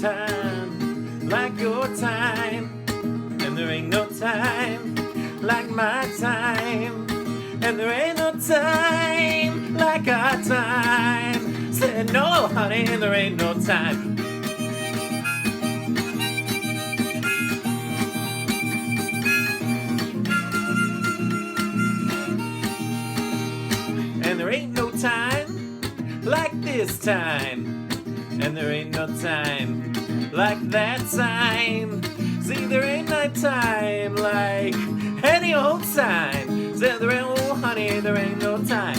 time like your time, and there ain't no time like my time, and there ain't no time like our time. Said no, honey, there ain't no time. And there ain't no time like this time, and there ain't no time like that time. See, there ain't no time like any old time. Say there ain't, oh honey, there ain't no time.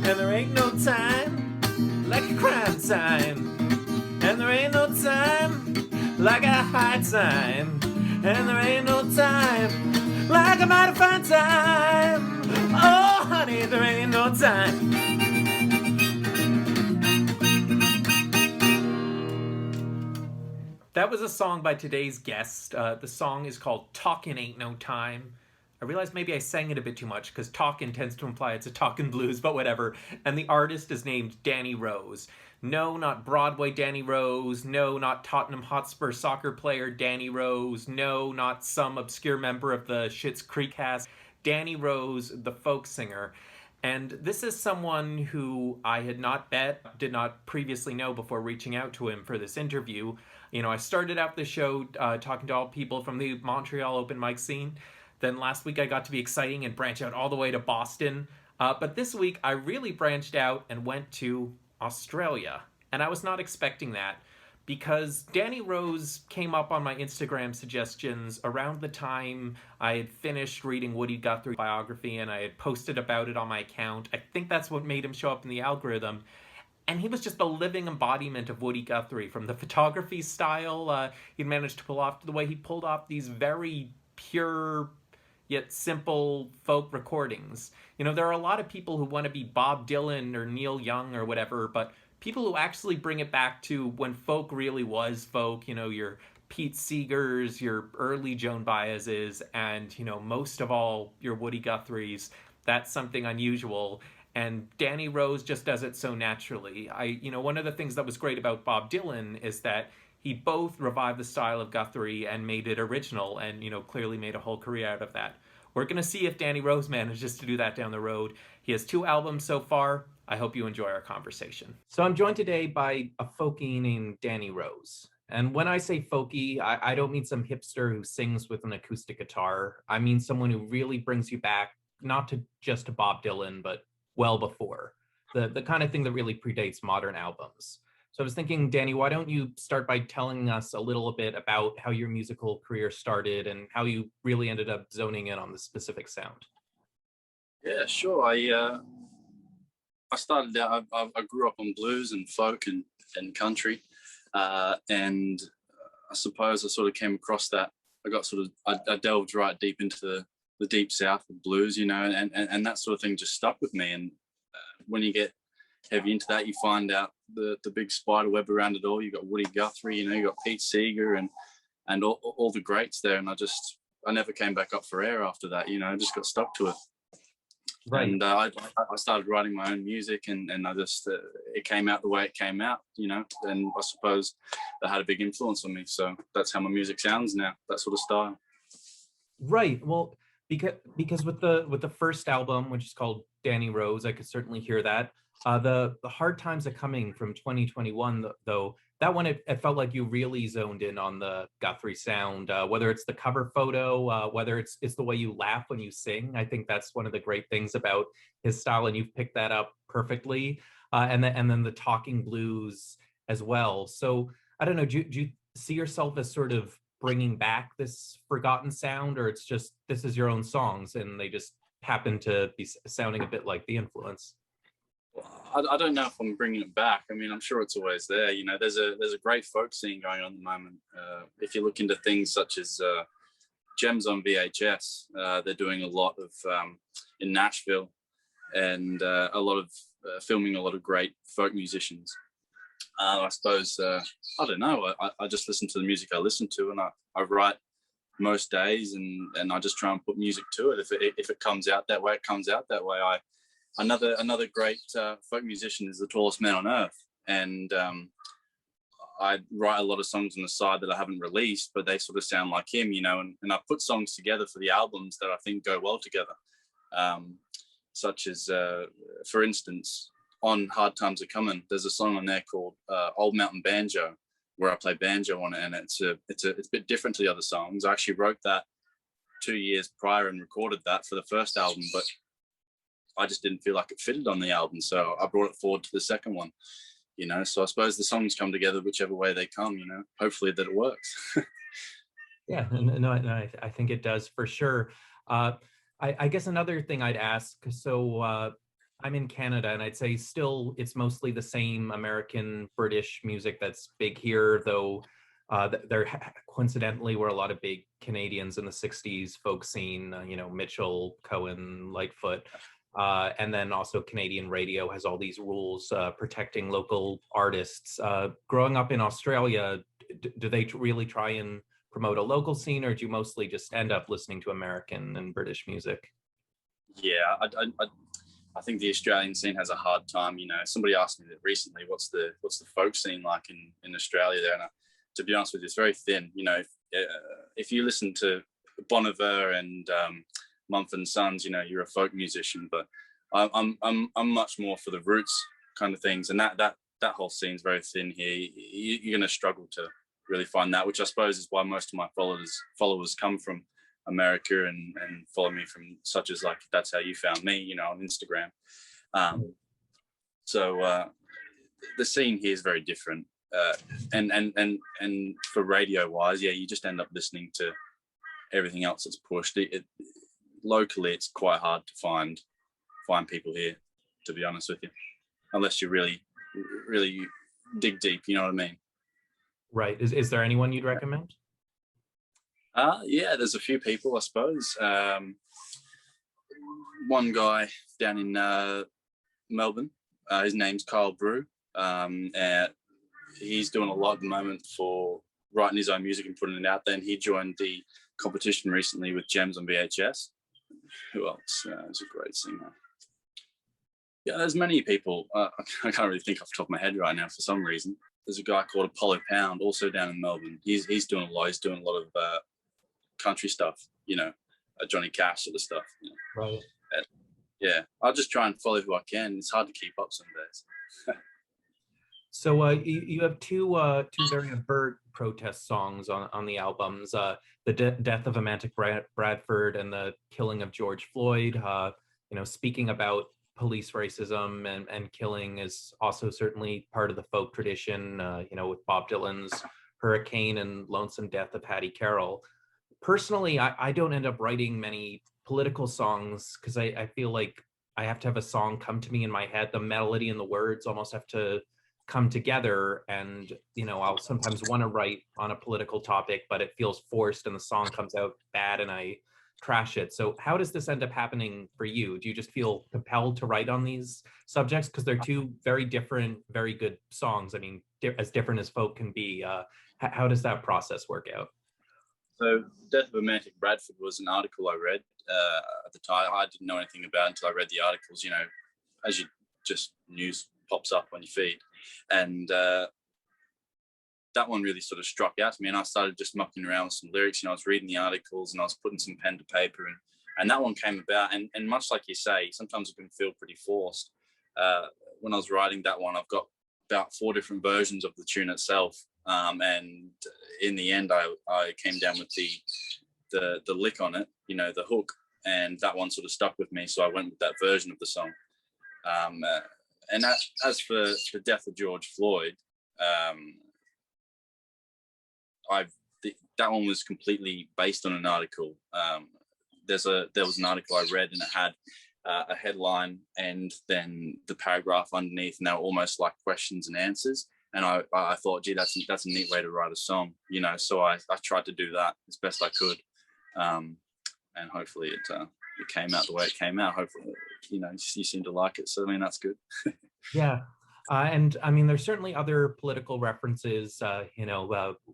And there ain't no time like a crime time, and there ain't no time like a high time, and there ain't no time like a mighty fine time. Oh honey, there ain't no time. That was a song by today's guest. The song is called Talkin' Ain't No Time. I realized maybe I sang it a bit too much because talkin' tends to imply it's a talkin' blues, but whatever. And the artist is named Danny Rose. No, not Broadway Danny Rose. No, not Tottenham Hotspur soccer player Danny Rose. No, not some obscure member of the Schitt's Creek cast. Danny Rose, the folk singer. And this is someone who I had not met, did not previously know before reaching out to him for this interview. You know, I started out the show talking to all people from the Montreal open mic scene. Then last week I got to be exciting and branch out all the way to Boston. But this week I really branched out and went to Australia. And I was not expecting that because Danny Rose came up on my Instagram suggestions around the time I had finished reading Woody Guthrie's biography and I had posted about it on my account. I think that's what made him show up in the algorithm. And he was just a living embodiment of Woody Guthrie, from the photography style he'd managed to pull off to the way he pulled off these very pure yet simple folk recordings. You know, there are a lot of people who want to be Bob Dylan or Neil Young or whatever, but people who actually bring it back to when folk really was folk, you know, your Pete Seegers, your early Joan Baez's, and, you know, most of all, your Woody Guthrie's. That's something unusual. And Danny Rose just does it so naturally. One of the things that was great about Bob Dylan is that he both revived the style of Guthrie and made it original and, you know, clearly made a whole career out of that. We're going to see if Danny Rose manages to do that down the road. He has 2 albums so far. I hope you enjoy our conversation. So I'm joined today by a folkie named Danny Rose. And when I say folkie, I don't mean some hipster who sings with an acoustic guitar. I mean someone who really brings you back, not to just to Bob Dylan, but well before. The kind of thing that really predates modern albums. So I was thinking, Danny, why don't you start by telling us a little bit about how your musical career started and how you really ended up zoning in on the specific sound? Yeah, sure. I started out, I grew up on blues and folk and country. And I suppose I sort of came across that. I delved right deep into the deep south of blues, you know, and that sort of thing just stuck with me. And when you get heavy into that, you find out the big spider web around it all. You got Woody Guthrie, you know, you got Pete Seeger and all the greats there. And I never came back up for air after that, you know, I just got stuck to it. Right. And I started writing my own music and I just, it came out the way it came out, you know, and I suppose that had a big influence on me. So that's how my music sounds now, that sort of style. Right. Well, because with the first album, which is called Danny Rose, I could certainly hear that. The Hard Times Are Coming from 2021, though, that one, it felt like you really zoned in on the Guthrie sound, whether it's the cover photo, whether it's the way you laugh when you sing. I think that's one of the great things about his style, and you've picked that up perfectly. And then the talking blues as well. So I don't know, do you see yourself as sort of bringing back this forgotten sound, or it's just this is your own songs and they just happen to be sounding a bit like the influence? I don't know if I'm bringing it back. I mean, I'm sure it's always there. You know, there's a great folk scene going on at the moment. If you look into things such as Gems on VHS, they're doing a lot of in Nashville, and a lot of filming a lot of great folk musicians. I suppose I don't know. I just listen to the music I listen to, and I write most days, and I just try and put music to it. If it comes out that way, it comes out that way. Another great folk musician is the tallest man on earth, and I write a lot of songs on the side that I haven't released, but they sort of sound like him, you know. And I put songs together for the albums that I think go well together, such as, for instance, on Hard Times Are Coming, there's a song on there called Old Mountain Banjo, where I play banjo on it, and it's a bit different to the other songs. I actually wrote that 2 years prior and recorded that for the first album, but I just didn't feel like it fitted on the album, so I brought it forward to the second one, you know. So I suppose the songs come together whichever way they come, you know. Hopefully that it works. Yeah, no, I think it does for sure. I guess another thing I'd ask, so I'm in Canada, and I'd say still it's mostly the same American British music that's big here, though there coincidentally were a lot of big Canadians in the 60s folk scene, you know, Mitchell, Cohen, Lightfoot. And then also Canadian radio has all these rules protecting local artists. Growing up in Australia, do they really try and promote a local scene, or do you mostly just end up listening to American and British music? Yeah, I think the Australian scene has a hard time. You know, somebody asked me that recently. What's the folk scene like in Australia there? And to be honest with you, it's very thin. You know, if you listen to Bon Iver and Mumford and Sons, you know, you're a folk musician. But I'm much more for the roots kind of things, and that whole scene's very thin here. You're going to struggle to really find that, which I suppose is why most of my followers come from America and follow me from such as like That's How You Found Me, you know, on Instagram. So the scene here is very different, and for radio wise, yeah, you just end up listening to everything else that's pushed. Locally, it's quite hard to find people here, to be honest with you, unless you really dig deep. You know what I mean? Right. Is there anyone you'd recommend? Yeah, there's a few people, I suppose. One guy down in Melbourne, his name's Kyle Brew. He's doing a lot at the moment for writing his own music and putting it out there. And he joined the competition recently with Gems on VHS. Who else is a great singer? Yeah, there's many people. I can't really think off the top of my head right now for some reason. There's a guy called Apollo Pound, also down in Melbourne. He's doing a lot. He's doing a lot of country stuff, you know, Johnny Cash sort of stuff. You know. Right. Yeah, I'll just try and follow who I can. It's hard to keep up some days. So you have two very overt protest songs on the albums, the death of Amantic Bradford and the killing of George Floyd. You know, speaking about police racism and killing is also certainly part of the folk tradition, you know, with Bob Dylan's Hurricane and Lonesome Death of Hattie Carroll. Personally, I don't end up writing many political songs because I feel like I have to have a song come to me in my head. The melody and the words almost have to come together, and you know, I'll sometimes want to write on a political topic, but it feels forced and the song comes out bad and I trash it. So how does this end up happening for you? Do you just feel compelled to write on these subjects because they're two very different, very good songs? I mean, as different as folk can be. How does that process work out? So Death of Amantic Bradford was an article I read at the time. I didn't know anything about it until I read the articles, you know, as you just news pops up on your feed. And that one really sort of struck out to me, and I started just mucking around with some lyrics. You know, I was reading the articles and I was putting some pen to paper, and that one came about. And much like you say, sometimes it can feel pretty forced. When I was writing that one, I've got about 4 different versions of the tune itself. And in the end, I came down with the lick on it, you know, the hook, and that one sort of stuck with me. So I went with that version of the song. And as for the death of George Floyd, that one was completely based on an article. There was an article I read, and it had a headline and then the paragraph underneath, and they were almost like questions and answers. And I thought, gee, that's a neat way to write a song, you know. So I tried to do that as best I could, and hopefully it came out the way it came out. Hopefully, you know, you seem to like it. So I mean, that's good. Yeah. And I mean, there's certainly other political references,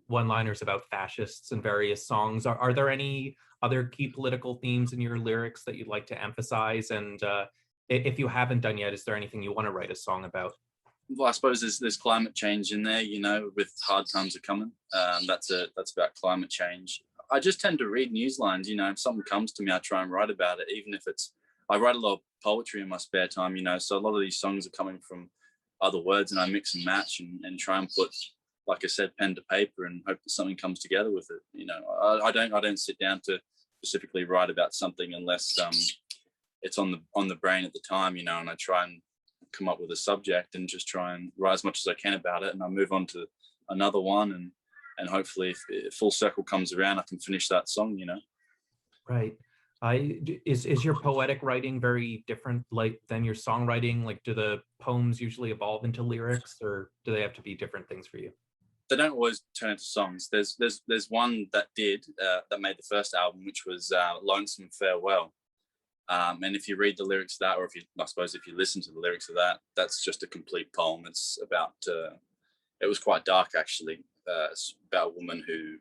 one-liners about fascists in various songs. Are there any other key political themes in your lyrics that you'd like to emphasize? And if you haven't done yet, is there anything you want to write a song about? Well, I suppose there's climate change in there, with hard times are coming. That's about climate change. I just tend to read news lines. If something comes to me, I try and write about it, even if I write a lot of poetry in my spare time, so a lot of these songs are coming from other words, and I mix and match and try and put, like I said, pen to paper and hope that something comes together with it. I don't sit down to specifically write about something unless it's on the brain at the time, and I try and come up with a subject and just try and write as much as I can about it, and I move on to another one, and hopefully if full circle comes around, I can finish that song. Right. Is your poetic writing very different than your songwriting? Like, do the poems usually evolve into lyrics, or do they have to be different things for you? They don't always turn into songs. There's one that made the first album, which was Lonesome Farewell. And if you read the lyrics of that, or if you listen to the lyrics of that, that's just a complete poem. It's about, it was quite dark actually. It's about a woman who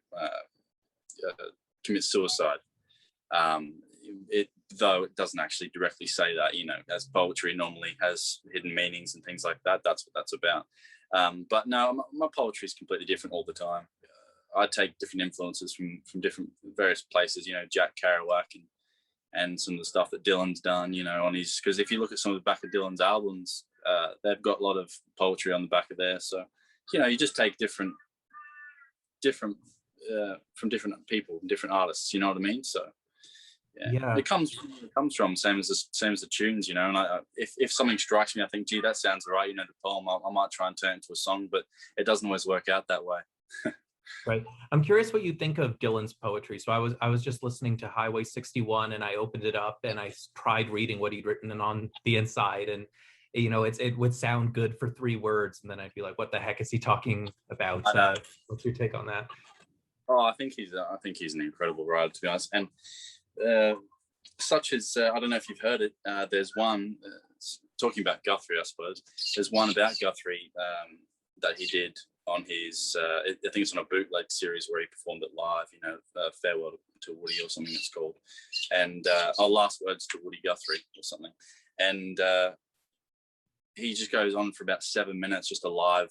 commits suicide. Though it doesn't actually directly say that, as poetry normally has hidden meanings and things like that. That's what that's about. But no, my poetry is completely different all the time. I take different influences from different various places, Jack Kerouac and some of the stuff that Dylan's done, on his, because if you look at some of the back of Dylan's albums, they've got a lot of poetry on the back of there. So, you just take different from different people, different artists, you know what I mean? So yeah. It comes from same as the tunes, and if something strikes me, I think, gee, that sounds right, the poem, I might try and turn it into a song, but it doesn't always work out that way. Right. I'm curious what you think of Dylan's poetry. So I was just listening to Highway 61, and I opened it up and I tried reading what he'd written on the inside, and it would sound good for 3 words, and then I'd be like, what the heck is he talking about? What's your take on that? Oh, I think he's an incredible writer, to be honest. And such as I don't know if you've heard it. There's one talking about Guthrie, I suppose. There's one about Guthrie that he did on his. I think it's on a bootleg series where he performed it live. Farewell to Woody or something it's called, and Last Words to Woody Guthrie or something, and he just goes on for about 7 minutes, just a live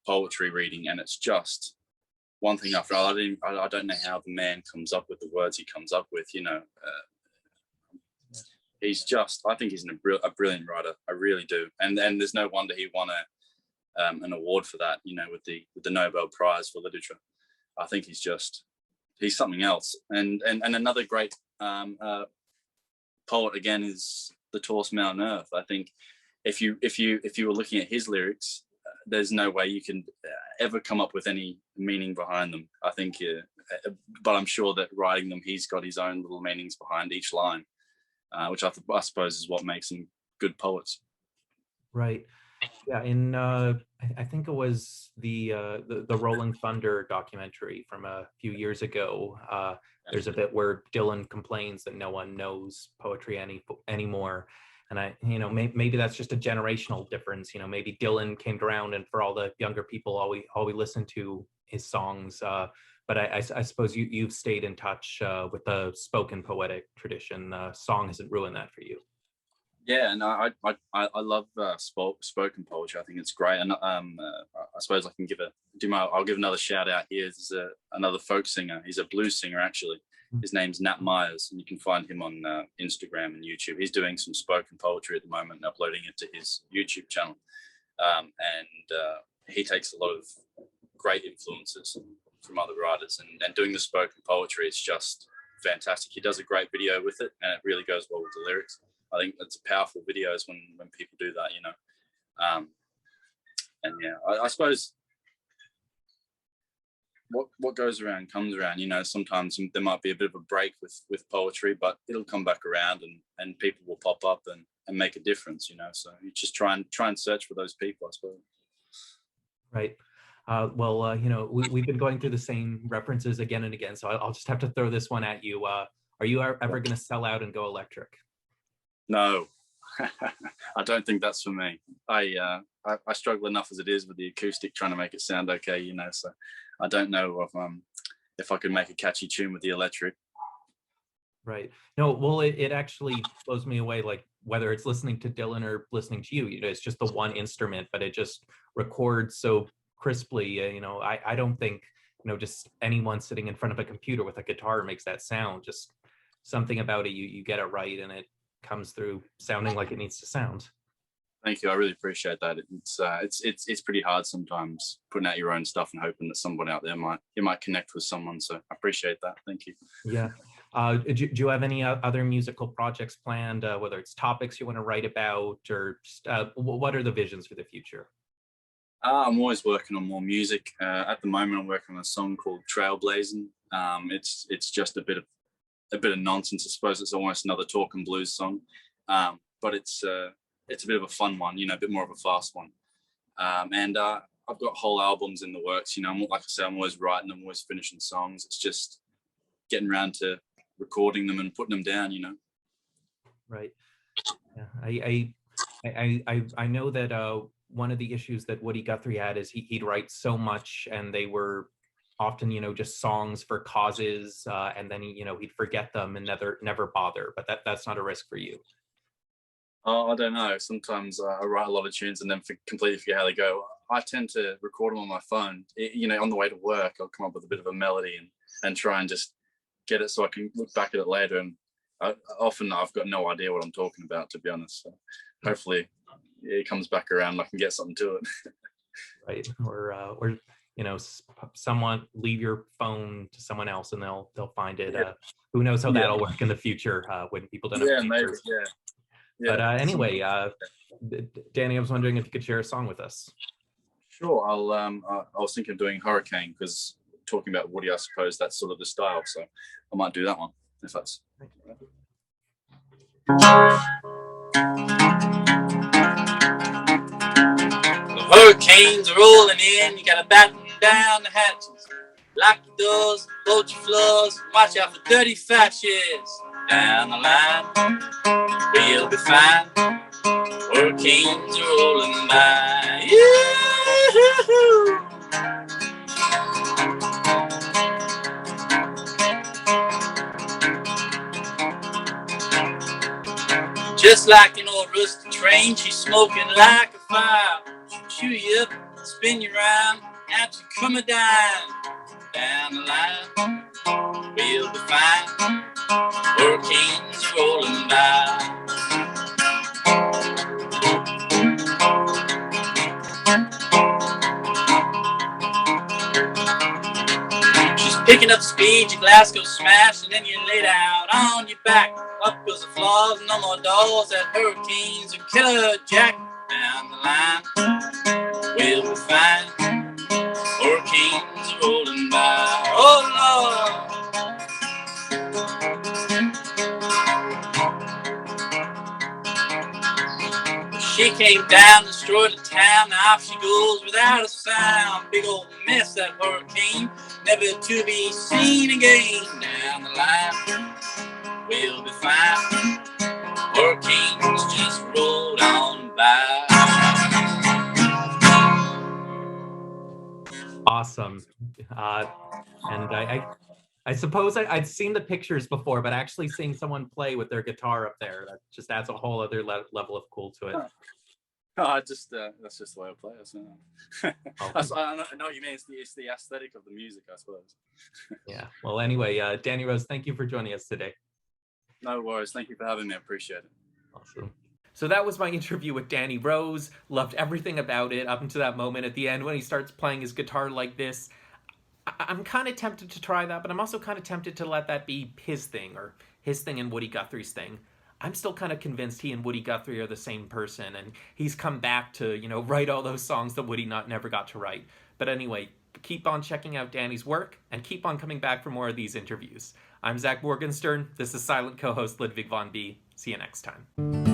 poetry reading, and it's just one thing after another. I don't know how the man comes up with the words he comes up with. He's just. I think he's a brilliant writer. I really do. And there's no wonder he won an award for that. With the Nobel Prize for Literature. I think he's something else. And another great poet again is the tallest mountain on earth. I think if you were looking at his lyrics, there's no way you can ever come up with any meaning behind them. I think, but I'm sure that writing them, he's got his own little meanings behind each line, which I suppose is what makes them good poets. Right. Yeah. I think it was the Rolling Thunder documentary from a few years ago. There's a bit where Dylan complains that no one knows poetry anymore. And maybe that's just a generational difference. Maybe Dylan came around, and for all the younger people, all we listen to his songs. But I suppose you've stayed in touch with the spoken poetic tradition. Song hasn't ruined that for you. Yeah, and I love spoken poetry. I think it's great, and I suppose I can I'll give another shout out here. There's another folk singer. He's a blues singer actually. His name's Nat Myers, and you can find him on Instagram and YouTube. He's doing some spoken poetry at the moment and uploading it to his YouTube channel. And he takes a lot of great influences from other writers, and doing the spoken poetry is just fantastic. He does a great video with it, and it really goes well with the lyrics. I think it's powerful videos when people do that, and yeah, I suppose what goes around comes around. Sometimes there might be a bit of a break with poetry, but it'll come back around, and people will pop up and make a difference. So you just try and search for those people, I suppose. Right. We've been going through the same references again and again, so I'll just have to throw this one at you. Are you ever going to sell out and go electric? No. I don't think that's for me. I struggle enough as it is with the acoustic, trying to make it sound okay, you know. So I don't know if I could make a catchy tune with the electric. Right. No, well, it actually blows me away, like whether it's listening to Dylan or listening to you, it's just the one instrument, but it just records so crisply. I don't think, just anyone sitting in front of a computer with a guitar makes that sound. Just something about it, you get it right and it comes through sounding like it needs to sound. Thank you. I really appreciate that. It's pretty hard sometimes putting out your own stuff and hoping that someone out there might connect with someone. So I appreciate that. Thank you. Yeah. Do you have any other musical projects planned, whether it's topics you want to write about, or just, what are the visions for the future? I'm always working on more music. At the moment, I'm working on a song called Trailblazing. It's just a bit of nonsense. I suppose it's almost another talk and blues song, but it's a bit of a fun one, a bit more of a fast one. And I've got whole albums in the works. Like I say, I'm always writing, I'm always finishing songs. It's just getting around to recording them and putting them down. Right. Yeah. I know that one of the issues that Woody Guthrie had is he'd write so much, and they were often, just songs for causes, and then he'd forget them and never bother. But that's not a risk for you. Oh, I don't know. Sometimes I write a lot of tunes and then completely forget how they go. I tend to record them on my phone. On the way to work, I'll come up with a bit of a melody and try and just get it so I can look back at it later. And often I've got no idea what I'm talking about, to be honest. So hopefully it comes back around and I can get something to it. Right. Or someone leave your phone to someone else and they'll find it. Yeah. Who knows how that'll work in the future, when people don't have computers. Maybe, yeah. But anyway, Danny, I was wondering if you could share a song with us. Sure. I was thinking of doing Hurricane, because talking about Woody, I suppose that's sort of the style. So I might do that one if that's. The hurricanes are rolling in. You gotta batten down the hatches, lock your doors, bolt your floors, watch out for dirty fascists. Down the line, we'll be fine. Hurricanes are rolling by. Yoo-hoo-hoo. Just like an old rusty train, she's smoking like a fire. She'll chew you up, spin you round, and she'll come a dime. Down the line, we'll be fine. Hurricanes are rolling by. She's picking up speed, your glass goes smash, and then you lay down on your back. Up goes the floors, no more doors. That hurricane's a killer jack. Down the line, we'll be fine. Hurricanes are rolling by. Oh Lord. She came down, destroyed the town. Now off she goes without a sound. Big old mess, that hurricane, never to be seen again. Down the line, we'll be fine. Hurricanes just rolled on by. Awesome. And I suppose I'd seen the pictures before, but actually seeing someone play with their guitar up there, that just adds a whole other level of cool to it. That's just the way I play it. So. I know what you mean. It's the aesthetic of the music, I suppose. Yeah. Well, anyway, Danny Rose, thank you for joining us today. No worries. Thank you for having me. I appreciate it. Awesome. So that was my interview with Danny Rose. Loved everything about it up until that moment at the end when he starts playing his guitar like this. I'm kind of tempted to try that, but I'm also kind of tempted to let that be his thing, or his thing and Woody Guthrie's thing. I'm still kind of convinced he and Woody Guthrie are the same person, and he's come back to, write all those songs that Woody never got to write. But anyway, keep on checking out Danny's work, and keep on coming back for more of these interviews. I'm Zach Morgenstern. This is silent co-host Ludwig von B. See you next time.